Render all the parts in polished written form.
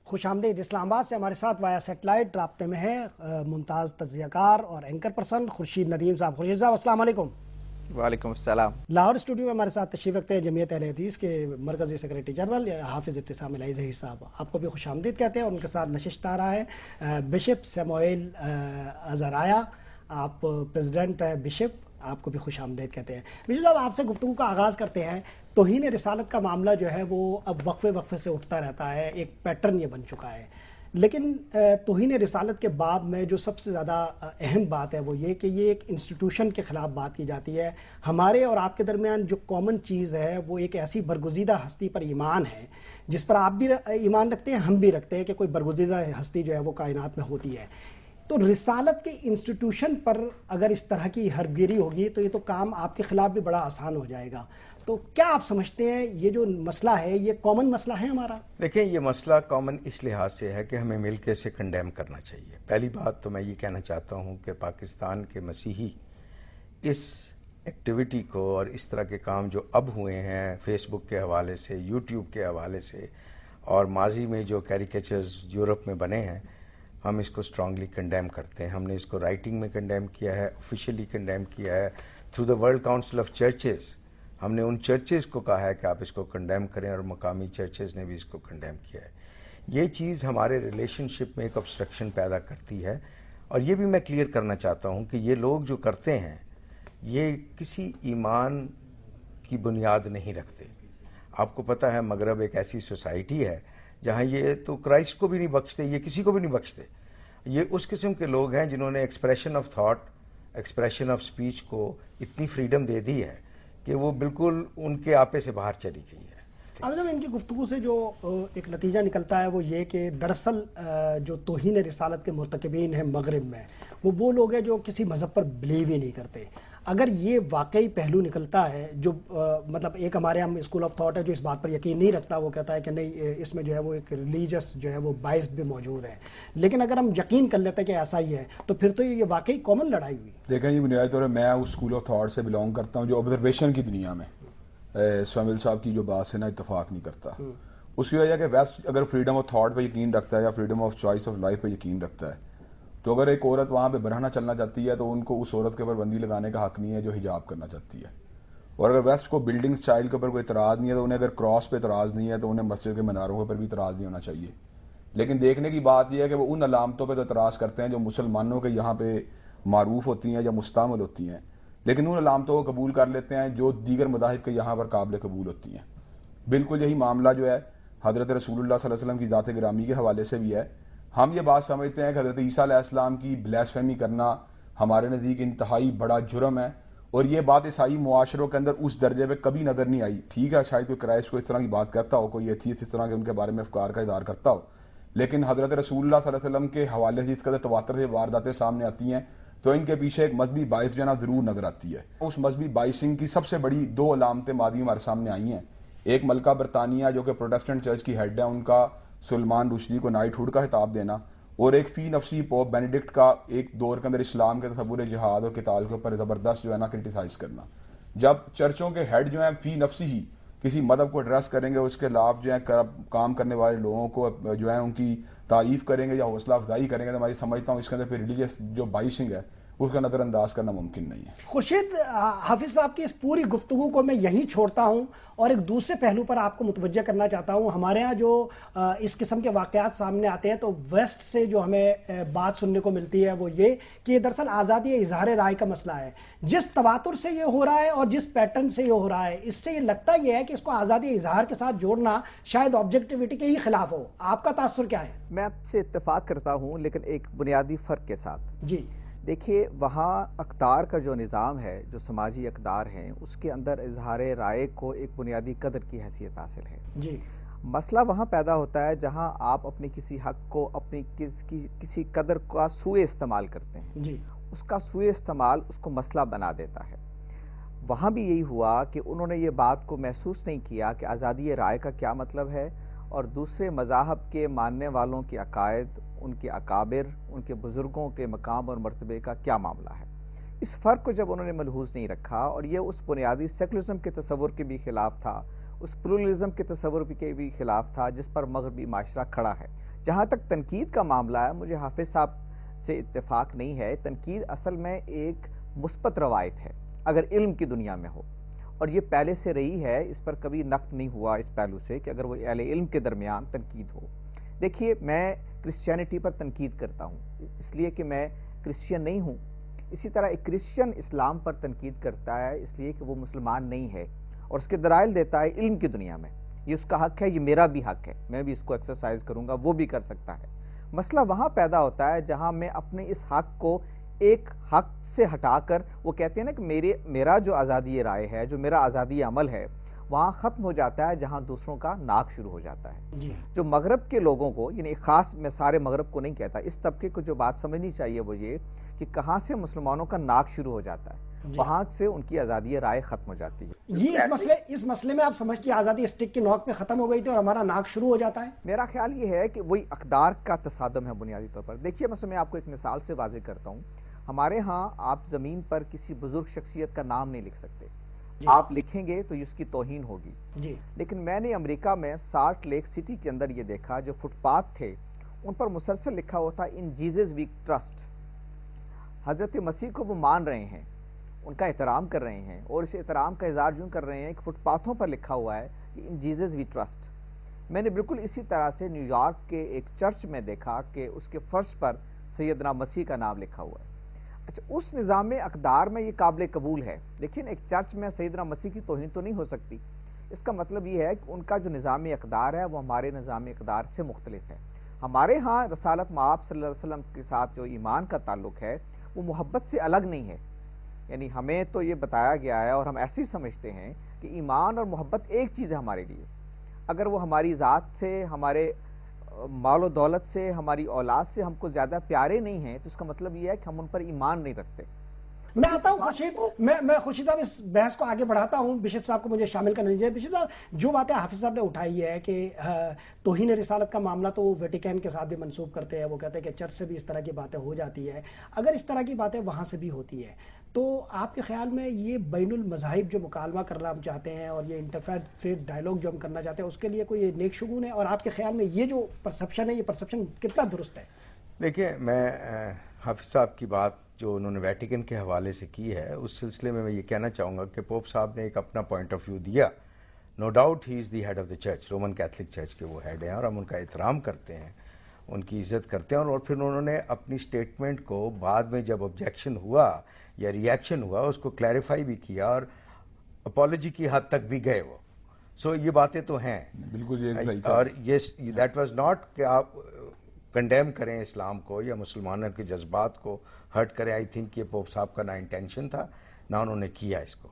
خوش آمدید۔ اسلام آباد سے ہمارے ساتھ وایا سیٹلائٹ رابطے میں ہیں ممتاز تجزیہ کار اور اینکر پرسن خورشید ندیم صاحب۔ خورشید صاحب السلام علیکم۔ وعلیکم السلام۔ لاہور اسٹوڈیو میں ہمارے ساتھ تشریف رکھتے ہیں جمعیت اہل حدیث کے مرکزی سیکریٹری جنرل حافظ ابتسام الہی ظہیر صاحب، آپ کو بھی خوش آمدید کہتے ہیں، اور ان کے ساتھ نشست آ رہا ہے بشپ سیموئیل ازرایا، آپ پریزیڈنٹ بشپ، آپ کو بھی خوش آمدید کہتے ہیں۔ بشپ صاحب، آپ سے گفتگو کا آغاز کرتے ہیں۔ توہین رسالت کا معاملہ جو ہے وہ اب وقفے سے اٹھتا رہتا ہے، ایک پیٹرن یہ بن چکا ہے، لیکن توہین رسالت کے باب میں جو سب سے زیادہ اہم بات ہے وہ یہ کہ یہ ایک انسٹیٹیوشن کے خلاف بات کی جاتی ہے۔ ہمارے اور آپ کے درمیان جو کامن چیز ہے وہ ایک ایسی برگزیدہ ہستی پر ایمان ہے جس پر آپ بھی ایمان رکھتے ہیں، ہم بھی رکھتے ہیں کہ کوئی برگزیدہ ہستی جو ہے وہ کائنات میں ہوتی ہے۔ تو رسالت کے انسٹیٹیوشن پر اگر اس طرح کی ہرگیری ہوگی تو یہ تو کام آپ کے خلاف بھی بڑا آسان ہو جائے گا۔ تو کیا آپ سمجھتے ہیں یہ جو مسئلہ ہے یہ کامن مسئلہ ہے ہمارا؟ دیکھیں، یہ مسئلہ کامن اس لحاظ سے ہے کہ ہمیں مل کے اسے کنڈیم کرنا چاہیے۔ پہلی بات تو میں یہ کہنا چاہتا ہوں کہ پاکستان کے مسیحی اس ایکٹیویٹی کو اور اس طرح کے کام جو اب ہوئے ہیں فیس بک کے حوالے سے، یوٹیوب کے حوالے سے، اور ماضی میں جو کیریکیچرز یورپ میں بنے ہیں، ہم اس کو اسٹرانگلی کنڈیم کرتے ہیں۔ ہم نے اس کو رائٹنگ میں کنڈیم کیا ہے، آفیشیلی کنڈیم کیا ہے، through the world council of churches ہم نے ان چرچز کو کہا ہے کہ آپ اس کو کنڈیم کریں، اور مقامی چرچز نے بھی اس کو کنڈیم کیا ہے۔ یہ چیز ہمارے ریلیشن شپ میں ایک obstruction پیدا کرتی ہے، اور یہ بھی میں کلیئر کرنا چاہتا ہوں کہ یہ لوگ جو کرتے ہیں یہ کسی ایمان کی بنیاد نہیں رکھتے۔ آپ کو پتہ ہے مغرب ایک ایسی سوسائٹی ہے جہاں یہ تو کرائسٹ کو بھی نہیں بخشتے، یہ کسی کو بھی نہیں بخشتے۔ یہ اس قسم کے لوگ ہیں جنہوں نے expression of thought, expression of speech کو اتنی فریڈم دے دی ہے کہ وہ بالکل ان کے آپے سے باہر چلی گئی ہے۔ اب ان کی گفتگو سے جو ایک نتیجہ نکلتا ہے وہ یہ کہ دراصل جو توہین رسالت کے مرتکبین ہیں مغرب میں وہ لوگ ہیں جو کسی مذہب پر بلیو ہی نہیں کرتے۔ اگر یہ واقعی پہلو نکلتا ہے جو مطلب ایک ہمارے ہم اسکول آف تھاٹ ہے جو اس بات پر یقین نہیں رکھتا، وہ کہتا ہے کہ نہیں اس میں جو ہے وہ ایک ریلیجس جو ہے وہ بائس بھی موجود ہے، لیکن اگر ہم یقین کر لیتے ہیں کہ ایسا ہی ہے تو پھر تو یہ واقعی کامن لڑائی ہوئی۔ دیکھیں یہ بنیادی طور پر میں اس اسکول آف تھاٹ سے بلانگ کرتا ہوں جو آبزرویشن کی دنیا میں سومیل صاحب کی جو بات سے نا اتفاق نہیں کرتا۔ اس کی وجہ کہ ویسٹ اگر فریڈم آف تھاٹ پہ یقین رکھتا ہے یا freedom of choice of life پہ یقین رکھتا ہے، تو اگر ایک عورت وہاں پہ برہنہ چلنا چاہتی ہے تو ان کو اس عورت کے اوپر بندی لگانے کا حق نہیں ہے جو حجاب کرنا چاہتی ہے۔ اور اگر ویسٹ کو بلڈنگ سٹائل کے اوپر کوئی اعتراض نہیں ہے تو انہیں اگر کراس پہ اعتراض نہیں ہے تو انہیں مسجد کے مناروں کے اوپر بھی اعتراض نہیں ہونا چاہیے۔ لیکن دیکھنے کی بات یہ ہے کہ وہ ان علامتوں پہ تو اعتراض کرتے ہیں جو مسلمانوں کے یہاں پہ معروف ہوتی ہیں یا مستعمل ہوتی ہیں، لیکن ان علامتوں کو قبول کر لیتے ہیں جو دیگر مذاہب کے یہاں پر قابل قبول ہوتی ہیں۔ بالکل یہی معاملہ جو ہے حضرت رسول اللہ صلی اللہ علیہ وسلم کی ذات گرامی کے حوالے سے بھی ہے۔ ہم یہ بات سمجھتے ہیں کہ حضرت عیسیٰ علیہ السلام کی بلیسفیمی کرنا ہمارے نزدیک انتہائی بڑا جرم ہے، اور یہ بات عیسائی معاشروں کے اندر اس درجے پہ کبھی نظر نہیں آئی۔ ٹھیک ہے شاید کوئی کرائسٹ کو اس طرح کی بات کرتا ہو، کوئی ایتھیسٹ اس طرح کے ان کے بارے میں افکار کا اظہار کرتا ہو، لیکن حضرت رسول اللہ صلی اللہ علیہ وسلم کے حوالے سے جس قدر تواتر سے وارداتیں سامنے آتی ہیں تو ان کے پیچھے ایک مذہبی باعث جو ہے نا ضرور نظر آتی ہے۔ اس مذہبی باعثنگ کی سب سے بڑی دو علامتیں ماضی ہمارے سامنے آئی ہیں۔ ایک ملکہ برطانیہ جو کہ پروٹسٹنٹ چرچ کی ہیڈ ہے، ان کا سلمان رشدی کو نائٹ ہوڈ کا خطاب دینا، اور ایک فی نفسی پوپ بینیڈکٹ کا ایک دور کے اندر اسلام کے تصور جہاد اور قتال کے اوپر زبردست جو ہے نا کرٹیسائز کرنا۔ جب چرچوں کے ہیڈ جو ہیں فی نفسی ہی کسی مذہب کو ایڈریس کریں گے، اس کے خلاف جو ہے کام کرنے والے لوگوں کو جو ہے ان کی تعریف کریں گے یا حوصلہ افزائی کریں گے، تو میں سمجھتا ہوں اس کے اندر پھر ریلیجیس جو بائسنگ ہے اس کا نظر انداز کرنا ممکن نہیں ہے۔ خورشید، حافظ صاحب کی اس پوری گفتگو کو میں یہیں چھوڑتا ہوں اور ایک دوسرے پہلو پر آپ کو متوجہ کرنا چاہتا ہوں۔ ہمارے ہاں جو اس قسم کے واقعات سامنے آتے ہیں تو ویسٹ سے جو ہمیں بات سننے کو ملتی ہے وہ یہ کہ یہ دراصل آزادی اظہار رائے کا مسئلہ ہے۔ جس تواتر سے یہ ہو رہا ہے اور جس پیٹرن سے یہ ہو رہا ہے، اس سے یہ لگتا یہ ہے کہ اس کو آزادی اظہار کے ساتھ جوڑنا شاید آبجیکٹیوٹی کے ہی خلاف ہو۔ آپ کا تاثر کیا ہے؟ میں آپ سے اتفاق کرتا ہوں، لیکن ایک بنیادی فرق کے ساتھ۔ جی دیکھیے، وہاں اقدار کا جو نظام ہے، جو سماجی اقدار ہیں، اس کے اندر اظہار رائے کو ایک بنیادی قدر کی حیثیت حاصل ہے۔ جی مسئلہ وہاں پیدا ہوتا ہے جہاں آپ اپنے کسی حق کو، اپنی کسی قدر کا سوء استعمال کرتے ہیں۔ جی اس کا سوء استعمال اس کو مسئلہ بنا دیتا ہے۔ وہاں بھی یہی ہوا کہ انہوں نے یہ بات کو محسوس نہیں کیا کہ آزادی رائے کا کیا مطلب ہے، اور دوسرے مذاہب کے ماننے والوں کے عقائد، ان کے اکابر، ان کے بزرگوں کے مقام اور مرتبے کا کیا معاملہ ہے۔ اس فرق کو جب انہوں نے ملحوظ نہیں رکھا، اور یہ اس بنیادی سیکولرزم کے تصور کے بھی خلاف تھا، اس پلورلزم کے تصور کے بھی خلاف تھا جس پر مغربی معاشرہ کھڑا ہے، جہاں تک تنقید کا معاملہ ہے، مجھے حافظ صاحب سے اتفاق نہیں ہے. تنقید اصل میں ایک مثبت روایت ہے اگر علم کی دنیا میں ہو، اور یہ پہلے سے رہی ہے، اس پر کبھی نقد نہیں ہوا اس پہلو سے کہ اگر وہ اہل علم کے درمیان تنقید ہو. دیکھیے، میں کرسچینٹی پر تنقید کرتا ہوں اس لیے کہ میں کرسچین نہیں ہوں. اسی طرح ایک کرسچین اسلام پر تنقید کرتا ہے اس لیے کہ وہ مسلمان نہیں ہے، اور اس کے دلائل دیتا ہے علم کی دنیا میں. یہ اس کا حق ہے، یہ میرا بھی حق ہے، میں بھی اس کو ایکسرسائز کروں گا، وہ بھی کر سکتا ہے. مسئلہ وہاں پیدا ہوتا ہے جہاں میں اپنے اس حق کو ایک حق سے ہٹا کر، وہ کہتے ہیں نا کہ میرا جو آزادی رائے ہے، جو میرا آزادی عمل ہے، وہاں ختم ہو جاتا ہے جہاں دوسروں کا ناک شروع ہو جاتا ہے. جو مغرب کے لوگوں کو، یعنی خاص میں سارے مغرب کو نہیں کہتا، اس طبقے کو جو بات سمجھنی چاہیے وہ یہ کہ کہاں سے مسلمانوں کا ناک شروع ہو جاتا ہے، وہاں سے ان کی آزادی رائے ختم ہو جاتی ہے. یہ اس مسئلے میں آپ سمجھتی ہیں آزادی اسٹک کی نوک پہ ختم ہو گئی تھی اور ہمارا ناک شروع ہو جاتا ہے؟ میرا خیال یہ ہے کہ وہی اقدار کا تصادم ہے بنیادی طور پر. دیکھیے مثلا میں آپ کو ایک مثال سے واضح کرتا ہوں. ہمارے ہاں آپ زمین پر کسی بزرگ شخصیت کا نام نہیں لکھ سکتے. آپ لکھیں گے تو اس کی توہین ہوگی. لیکن میں نے امریکہ میں سالٹ لیک سٹی کے اندر یہ دیکھا، جو فٹ پاتھ تھے ان پر مسلسل لکھا ہوا تھا ان جیزس وی ٹرسٹ. حضرت مسیح کو وہ مان رہے ہیں، ان کا احترام کر رہے ہیں، اور اس احترام کا اظہار یوں کر رہے ہیں کہ فٹ پاتھوں پر لکھا ہوا ہے کہ ان جیزس وی ٹرسٹ. میں نے بالکل اسی طرح سے نیو یارک کے ایک چرچ میں دیکھا کہ اس کے فرش پر سیدنا مسیح کا نام لکھا ہوا ہے. اچھا، اس نظام اقدار میں یہ قابل قبول ہے، لیکن ایک چرچ میں سیدنا مسیح کی توہین تو نہیں ہو سکتی. اس کا مطلب یہ ہے کہ ان کا جو نظام اقدار ہے وہ ہمارے نظام اقدار سے مختلف ہے. ہمارے ہاں رسالت مآب صلی اللہ علیہ وسلم کے ساتھ جو ایمان کا تعلق ہے وہ محبت سے الگ نہیں ہے. یعنی ہمیں تو یہ بتایا گیا ہے اور ہم ایسے ہی سمجھتے ہیں کہ ایمان اور محبت ایک چیز ہے ہمارے لیے. اگر وہ ہماری ذات سے، ہمارے مال و دولت سے، ہماری اولاد سے ہم کو زیادہ پیارے نہیں ہیں تو اس کا مطلب یہ ہے کہ ہم ان پر ایمان نہیں رکھتے. میں آتا ہوں خورشید، میں خورشید صاحب اس بحث کو آگے بڑھاتا ہوں. بشپ صاحب کو مجھے شامل کرنا دیجیے. بشپ صاحب، جو باتیں حافظ صاحب نے اٹھائی ہے کہ توہین رسالت کا معاملہ تو ویٹیکن کے ساتھ بھی منسوب کرتے ہیں، وہ کہتے ہیں کہ چرچ سے بھی اس طرح کی باتیں ہو جاتی ہے. اگر اس طرح کی باتیں وہاں سے بھی ہوتی ہے تو آپ کے خیال میں یہ بین المذاہب جو مکالمہ کرنا ہم چاہتے ہیں اور یہ انٹرفیتھ ڈائلاگ جو ہم کرنا چاہتے ہیں اس کے لیے کوئی نیک شگون ہے؟ اور آپ کے خیال میں یہ جو پرسپشن ہے، یہ پرسپشن کتنا درست ہے؟ دیکھیں، میں حافظ صاحب کی بات جو انہوں نے ویٹیکن کے حوالے سے کی ہے اس سلسلے میں یہ کہنا چاہوں گا کہ پوپ صاحب نے ایک اپنا پوائنٹ آف ویو دیا. No doubt he is the head of the church, Roman Catholic church کے وہ ہیڈ ہیں اور ہم ان کا احترام کرتے ہیں، ان کی عزت کرتے ہیں. اور پھر انہوں نے اپنی سٹیٹمنٹ کو بعد میں جب آبجیکشن ہوا یا ریئیکشن ہوا اس کو کلیریفائی بھی کیا اور اپالوجی کی حد تک بھی گئے وہ. سو یہ باتیں تو ہیں بالکل. اور یہ دیٹ واز ناٹ کہ آپ کنڈیم کریں اسلام کو یا مسلمانوں کے جذبات کو ہرٹ کریں. آئی تھنک یہ پوپ صاحب کا نہ انٹینشن تھا نہ انہوں نے کیا اس کو.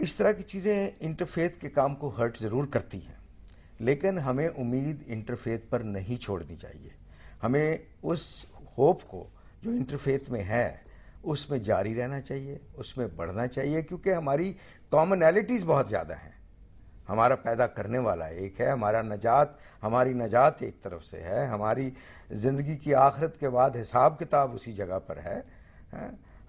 اس طرح کی چیزیں انٹرفیتھ کے کام کو ہرٹ ضرور کرتی ہیں، لیکن ہمیں امید انٹرفیتھ پر نہیں چھوڑنی چاہیے. ہمیں اس ہوپ کو جو انٹرفیتھ میں ہے اس میں جاری رہنا چاہیے، اس میں بڑھنا چاہیے، کیونکہ ہماری کامنالٹیز بہت زیادہ ہیں. ہمارا پیدا کرنے والا ایک ہے، ہماری نجات ایک طرف سے ہے، ہماری زندگی کی آخرت کے بعد حساب کتاب اسی جگہ پر ہے.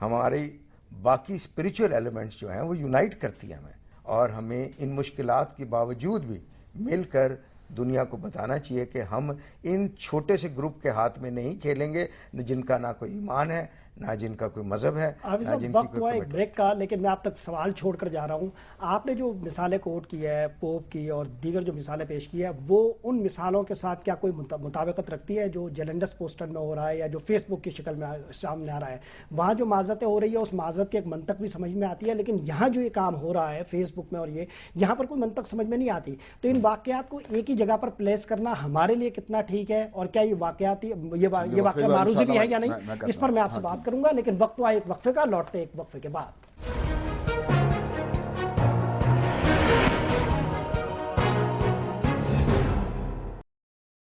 ہماری باقی اسپریچول ایلیمنٹس جو ہیں وہ یونائٹ کرتی ہیں ہمیں، اور ہمیں ان مشکلات کے باوجود بھی مل کر دنیا کو بتانا چاہیے کہ ہم ان چھوٹے سے گروپ کے ہاتھ میں نہیں کھیلیں گے جن کا نہ کوئی ایمان ہے، نہ جن کا کوئی مذہب ہے، نہ جن کی وقت ہوا کوئی ایک بریک کا. لیکن میں آپ تک سوال چھوڑ کر جا رہا ہوں. آپ نے جو مثالیں کوٹ کی ہے پوپ کی اور دیگر جو مثالیں پیش کی ہے، وہ ان مثالوں کے ساتھ کیا کوئی مطابقت رکھتی ہے جو جیلنڈس پوسٹن میں ہو رہا ہے یا جو فیس بک کی شکل میں سامنے آ رہا ہے؟ وہاں جو معذرتیں ہو رہی ہے اس معذرت کی ایک منطق بھی سمجھ میں آتی ہے، لیکن یہاں جو یہ کام ہو رہا ہے فیس بک میں اور یہاں پر کوئی منطق سمجھ میں نہیں آتی. تو ان واقعات کو ایک ہی جگہ پر پلیس کرنا ہمارے لیے کتنا ٹھیک ہے، اور کیا یہ واقعہ معروضی بھی ہے یا نہیں، اس پر میں آپ سے بات کروں گا. لیکن وقت ایک وقفے کا، لوٹتے ایک وقفے کے بعد.